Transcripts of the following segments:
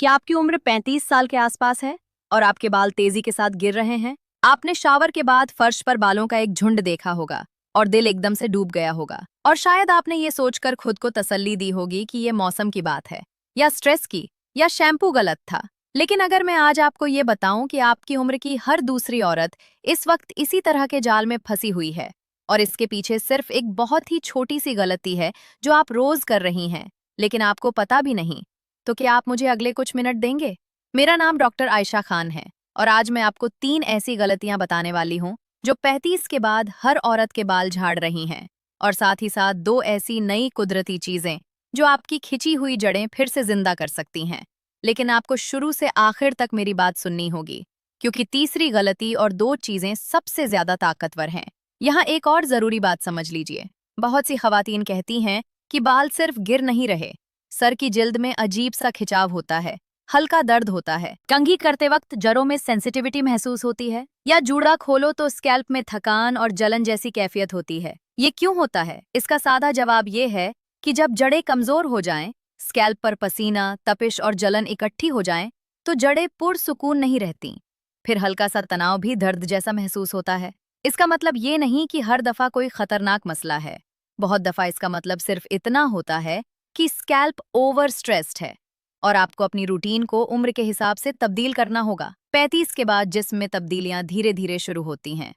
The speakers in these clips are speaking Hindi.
क्या आपकी उम्र 35 साल के आसपास है और आपके बाल तेजी के साथ गिर रहे हैं? आपने शावर के बाद फर्श पर बालों का एक झुंड देखा होगा और दिल एकदम से डूब गया होगा। और शायद आपने ये सोचकर खुद को तसल्ली दी होगी कि ये मौसम की बात है, या स्ट्रेस की, या शैम्पू गलत था। लेकिन अगर मैं आज आपको ये बताऊं कि आपकी उम्र की हर दूसरी औरत इस वक्त इसी तरह के जाल में फंसी हुई है, और इसके पीछे सिर्फ एक बहुत ही छोटी सी गलती है जो आप रोज कर रही हैं, लेकिन आपको पता भी नहीं, तो क्या आप मुझे अगले कुछ मिनट देंगे? मेरा नाम डॉक्टर आयशा खान है और आज मैं आपको 3 ऐसी गलतियां बताने वाली हूं जो 35 के बाद हर औरत के बाल झाड़ रही हैं, और साथ ही साथ 2 ऐसी नई कुदरती चीजें जो आपकी खिंची हुई जड़ें फिर से जिंदा कर सकती हैं। लेकिन आपको शुरू से आखिर तक मेरी बात सुननी होगी, क्योंकि तीसरी गलती और 2 चीजें सबसे ज्यादा ताकतवर हैं। यहाँ एक और जरूरी बात समझ लीजिए। बहुत सी खवातीन कहती हैं कि बाल सिर्फ गिर नहीं रहे, सर की जिल्द में अजीब सा खिंचाव होता है, हल्का दर्द होता है, कंघी करते वक्त जड़ों में सेंसिटिविटी महसूस होती है, या जूड़ा खोलो तो स्कैल्प में थकान और जलन जैसी कैफियत होती है। ये क्यों होता है? इसका सादा जवाब ये है कि जब जड़ें कमजोर हो जाएं, स्कैल्प पर पसीना, तपिश और जलन इकट्ठी हो जाएं, तो जड़ें पुरसुकून नहीं रहती। फिर हल्का सा तनाव भी दर्द जैसा महसूस होता है। इसका मतलब ये नहीं कि हर दफा कोई खतरनाक मसला है। बहुत दफा इसका मतलब सिर्फ इतना होता है कि स्कैल्प ओवर स्ट्रेस्ड है और आपको अपनी रूटीन को उम्र के हिसाब से तब्दील करना होगा। 35 के बाद जिस्म में तब्दीलियां धीरे धीरे शुरू होती हैं।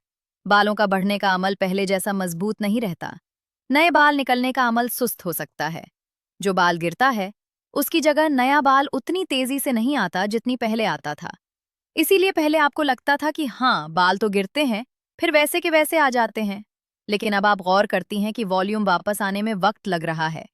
बालों का बढ़ने का अमल पहले जैसा मजबूत नहीं रहता। नए बाल निकलने का अमल सुस्त हो सकता है। जो बाल गिरता है, उसकी जगह नया बाल उतनी तेजी से नहीं आता जितनी पहले आता था। इसीलिए पहले आपको लगता था कि हाँ, बाल तो गिरते हैं, फिर वैसे के वैसे आ जाते हैं। लेकिन अब आप गौर करती हैं कि वॉल्यूम वापस आने में वक्त लग रहा है।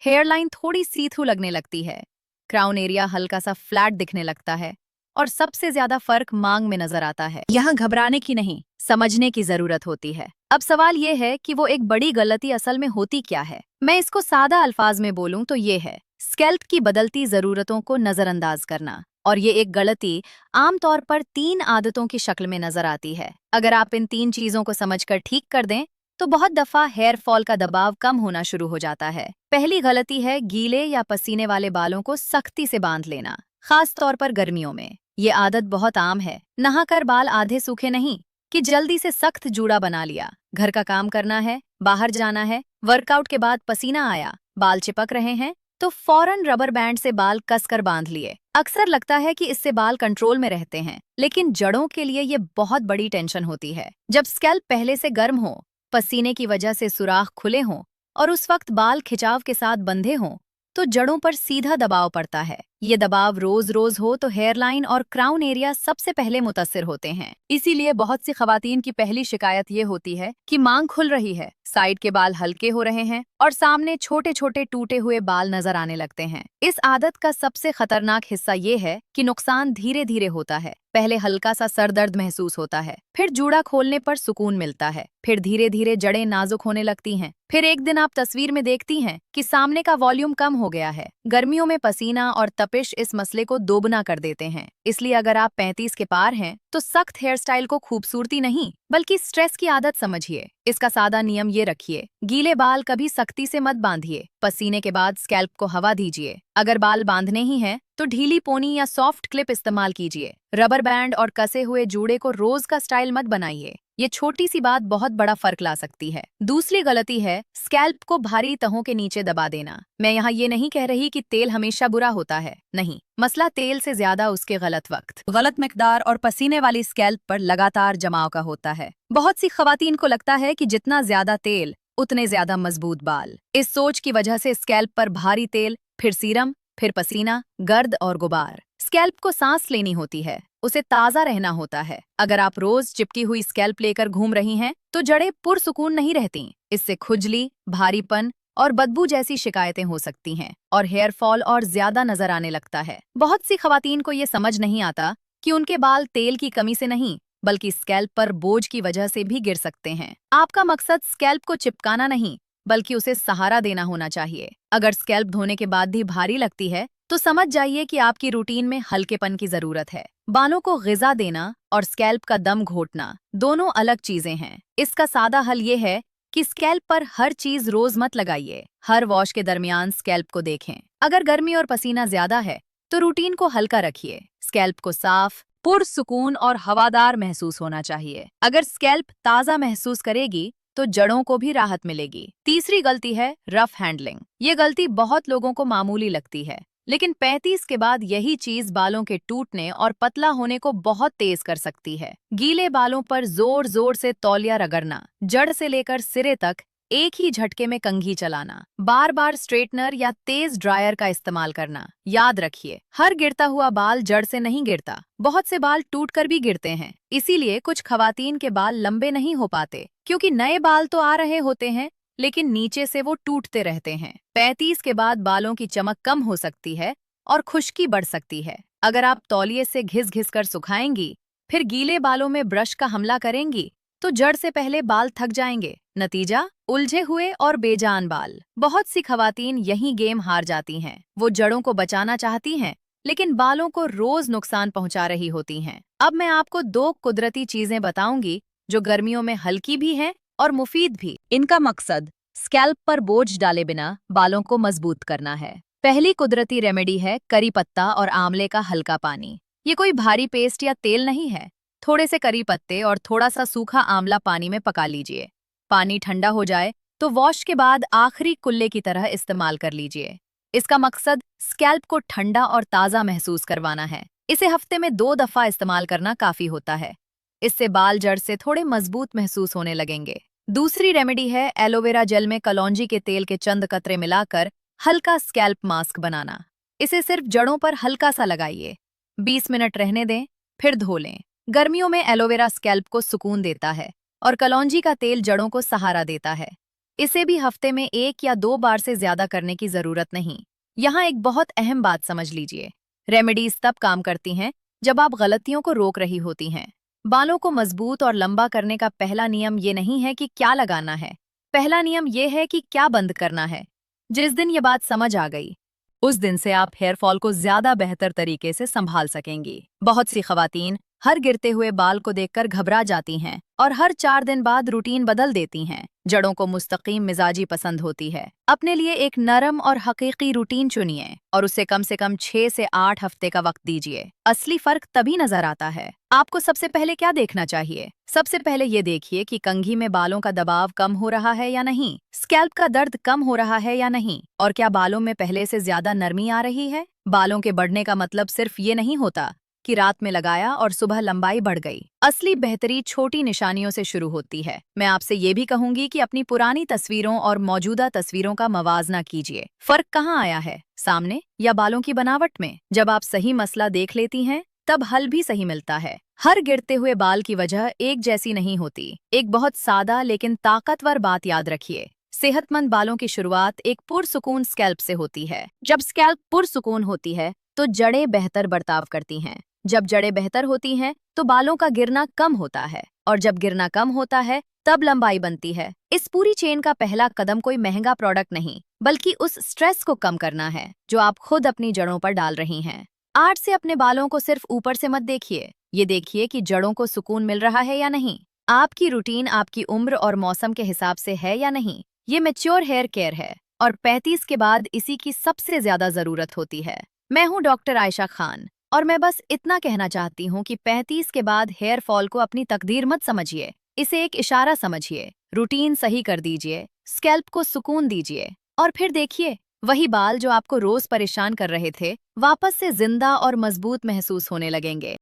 हेयरलाइन थोड़ी सी थ्रू लगने लगती है, क्राउन एरिया हल्का सा फ्लैट दिखने लगता है, और सबसे ज्यादा फर्क मांग में नजर आता है। यहाँ घबराने की नहीं, समझने की जरूरत होती है। अब सवाल ये है कि वो एक बड़ी गलती असल में होती क्या है। मैं इसको सादा अल्फाज में बोलूं तो ये है स्कैल्प की बदलती जरूरतों को नजरअंदाज करना। और ये एक गलती आमतौर पर 3 आदतों की शक्ल में नजर आती है। अगर आप इन 3 चीजों को समझकर ठीक कर दें, तो बहुत दफा हेयर फॉल का दबाव कम होना शुरू हो जाता है। पहली गलती है गीले या पसीने वाले बालों को सख्ती से बांध लेना, खास तौर पर गर्मियों में। ये आदत बहुत आम है। नहाकर बाल आधे सूखे नहीं, कि जल्दी से सख्त जूड़ा बना लिया। घर का काम करना है, बाहर जाना है, वर्कआउट के बाद पसीना आया, बाल चिपक रहे हैं, तो फौरन रबर बैंड से बाल कसकर बांध लिए। अक्सर लगता है कि इससे बाल कंट्रोल में रहते हैं, लेकिन जड़ों के लिए ये बहुत बड़ी टेंशन होती है। जब स्कैल्प पहले से गर्म हो, पसीने की वजह से सुराख खुले हों और उस वक्त बाल खिंचाव के साथ बंधे हों, तो जड़ों पर सीधा दबाव पड़ता है। ये दबाव रोज रोज हो तो हेयरलाइन और क्राउन एरिया सबसे पहले मुतासिर होते हैं। इसीलिए बहुत सी खवातीन की पहली शिकायत ये होती है कि मांग खुल रही है, साइड के बाल हल्के हो रहे हैं और सामने छोटे छोटे टूटे हुए बाल नजर आने लगते हैं। इस आदत का सबसे खतरनाक हिस्सा ये है कि नुकसान धीरे धीरे होता है। पहले हल्का सा सर दर्द महसूस होता है, फिर जूड़ा खोलने पर सुकून मिलता है, फिर धीरे धीरे जड़ें नाजुक होने लगती हैं, फिर एक दिन आप तस्वीर में देखती हैं कि सामने का वॉल्यूम कम हो गया है। गर्मियों में पसीना और तपिश इस मसले को दोगुना कर देते हैं। इसलिए अगर आप 35 के पार हैं, तो सख्त हेयर स्टाइल को खूबसूरती नहीं, बल्कि स्ट्रेस की आदत समझिए। इसका सादा नियम ये रखिए, गीले बाल कभी सख्ती से मत बांधिए। पसीने के बाद स्कैल्प को हवा दीजिए। अगर बाल बांधने ही हैं, तो ढीली पोनी या सॉफ्ट क्लिप इस्तेमाल कीजिए। रबर बैंड और कसे हुए जूड़े को रोज का स्टाइल मत बनाइए। ये छोटी सी बात बहुत बड़ा फर्क ला सकती है। दूसरी गलती है स्कैल्प को भारी तहों के नीचे दबा देना। मैं यहाँ ये नहीं कह रही कि तेल हमेशा बुरा होता है, नहीं। मसला तेल से ज्यादा उसके गलत वक्त, गलत मिकदार और पसीने वाली स्कैल्प पर लगातार जमाव का होता है। बहुत सी खवातीन को लगता है कि जितना ज्यादा तेल उतने ज्यादा मजबूत बाल। इस सोच की वजह से स्कैल्प पर भारी तेल, फिर सीरम, फिर पसीना, गर्द और गुबार। स्कैल्प को सांस लेनी होती है, उसे ताजा रहना होता है। अगर आप रोज चिपकी हुई स्कैल्प लेकर घूम रही हैं, तो जड़ें पुरसुकून नहीं रहती। इससे खुजली, भारीपन और बदबू जैसी शिकायतें हो सकती हैं और हेयर फॉल और ज्यादा नजर आने लगता है। बहुत सी खवातीन को ये समझ नहीं आता कि उनके बाल तेल की कमी से नहीं, बल्कि स्कैल्प पर बोझ की वजह से भी गिर सकते हैं। आपका मकसद स्कैल्प को चिपकाना नहीं, बल्कि उसे सहारा देना होना चाहिए। अगर स्कैल्प धोने के बाद भी भारी लगती है, तो समझ जाइए कि आपकी रूटीन में हल्केपन की जरूरत है। बालों को ग़िज़ा देना और स्कैल्प का दम घोटना दोनों अलग चीजें हैं। इसका सादा हल ये है कि स्कैल्प पर हर चीज रोज मत लगाइए। हर वॉश के दरमियान स्कैल्प को देखें। अगर गर्मी और पसीना ज्यादा है, तो रूटीन को हल्का रखिए। स्कैल्प को साफ, पुरसुकून और हवादार महसूस होना चाहिए। अगर स्कैल्प ताज़ा महसूस करेगी तो जड़ों को भी राहत मिलेगी। तीसरी गलती है रफ हैंडलिंग। ये गलती बहुत लोगों को मामूली लगती है, लेकिन 35 के बाद यही चीज बालों के टूटने और पतला होने को बहुत तेज कर सकती है। गीले बालों पर जोर जोर से तौलिया रगड़ना, जड़ से लेकर सिरे तक एक ही झटके में कंघी चलाना, बार बार स्ट्रेटनर या तेज ड्रायर का इस्तेमाल करना। याद रखिए, हर गिरता हुआ बाल जड़ से नहीं गिरता। बहुत से बाल टूटकर भी गिरते हैं। इसीलिए कुछ खवातीन के बाल लंबे नहीं हो पाते, क्योंकि नए बाल तो आ रहे होते हैं लेकिन नीचे से वो टूटते रहते हैं। 35 के बाद बालों की चमक कम हो सकती है और खुश्की बढ़ सकती है। अगर आप तौलिए से घिस घिस कर सुखाएंगी, फिर गीले बालों में ब्रश का हमला करेंगी, तो जड़ से पहले बाल थक जाएंगे। नतीजा, उलझे हुए और बेजान बाल। बहुत सी खवातीन यही गेम हार जाती हैं। वो जड़ों को बचाना चाहती हैं, लेकिन बालों को रोज नुकसान पहुंचा रही होती हैं। अब मैं आपको 2 कुदरती चीजें बताऊंगी जो गर्मियों में हल्की भी हैं और मुफीद भी। इनका मकसद स्कैल्प पर बोझ डाले बिना बालों को मजबूत करना है। पहली कुदरती रेमेडी है करी पत्ता और आंवले का हल्का पानी। ये कोई भारी पेस्ट या तेल नहीं है। थोड़े से करी पत्ते और थोड़ा सा सूखा आंवला पानी में पका लीजिए। पानी ठंडा हो जाए तो वॉश के बाद आखिरी कुल्ले की तरह इस्तेमाल कर लीजिए। इसका मकसद स्कैल्प को ठंडा और ताज़ा महसूस करवाना है। इसे हफ्ते में 2 दफा इस्तेमाल करना काफी होता है। इससे बाल जड़ से थोड़े मजबूत महसूस होने लगेंगे। दूसरी रेमेडी है एलोवेरा जेल में कलौंजी के तेल के चंद कतरे मिलाकर हल्का स्कैल्प मास्क बनाना। इसे सिर्फ जड़ों पर हल्का सा लगाइए, 20 मिनट रहने दें, फिर धो लें। गर्मियों में एलोवेरा स्कैल्प को सुकून देता है और कलौंजी का तेल जड़ों को सहारा देता है। इसे भी हफ्ते में 1 या 2 बार से ज्यादा करने की जरूरत नहीं। यहाँ एक बहुत अहम बात समझ लीजिए, रेमेडीज तब काम करती हैं जब आप गलतियों को रोक रही होती हैं। बालों को मजबूत और लंबा करने का पहला नियम ये नहीं है कि क्या लगाना है, पहला नियम ये है कि क्या बंद करना है। जिस दिन ये बात समझ आ गई, उस दिन से आप हेयर फॉल को ज्यादा बेहतर तरीके से संभाल सकेंगी। बहुत सी खवातीन हर गिरते हुए बाल को देखकर घबरा जाती हैं और हर 4 दिन बाद रूटीन बदल देती हैं। जड़ों को मुस्तकीम मिजाजी पसंद होती है। अपने लिए एक नरम और हकीकी रूटीन चुनिए और उसे कम से कम 6 से 8 हफ्ते का वक्त दीजिए। असली फर्क तभी नजर आता है। आपको सबसे पहले क्या देखना चाहिए? सबसे पहले ये देखिए कि कंघी में बालों का दबाव कम हो रहा है या नहीं, स्कैल्प का दर्द कम हो रहा है या नहीं, और क्या बालों में पहले से ज्यादा नरमी आ रही है। बालों के बढ़ने का मतलब सिर्फ ये नहीं होता कि रात में लगाया और सुबह लंबाई बढ़ गई। असली बेहतरी छोटी निशानियों से शुरू होती है। मैं आपसे ये भी कहूंगी कि अपनी पुरानी तस्वीरों और मौजूदा तस्वीरों का मवाजना कीजिए। फर्क कहाँ आया है, सामने या बालों की बनावट में? जब आप सही मसला देख लेती हैं, तब हल भी सही मिलता है। हर गिरते हुए बाल की वजह एक जैसी नहीं होती। एक बहुत सादा लेकिन ताकतवर बात याद रखिए, सेहतमंद बालों की शुरुआत एक पुरसुकून स्कैल्प से होती है। जब स्कैल्प पुरसुकून होती है तो जड़ें बेहतर बर्ताव करती हैं। जब जड़ें बेहतर होती हैं तो बालों का गिरना कम होता है, और जब गिरना कम होता है तब लंबाई बनती है। इस पूरी चेन का पहला कदम कोई महंगा प्रोडक्ट नहीं, बल्कि उस स्ट्रेस को कम करना है जो आप खुद अपनी जड़ों पर डाल रही हैं। आज से अपने बालों को सिर्फ ऊपर से मत देखिए, ये देखिए कि जड़ों को सुकून मिल रहा है या नहीं। आपकी रूटीन आपकी उम्र और मौसम के हिसाब से है या नहीं। ये मैच्योर हेयर केयर है और 35 के बाद इसी की सबसे ज्यादा जरूरत होती है। मैं हूँ डॉक्टर आयशा खान और मैं बस इतना कहना चाहती हूँ कि 35 के बाद हेयर फॉल को अपनी तकदीर मत समझिए, इसे एक इशारा समझिए। रूटीन सही कर दीजिए, स्कैल्प को सुकून दीजिए, और फिर देखिए, वही बाल जो आपको रोज परेशान कर रहे थे वापस से जिंदा और मजबूत महसूस होने लगेंगे।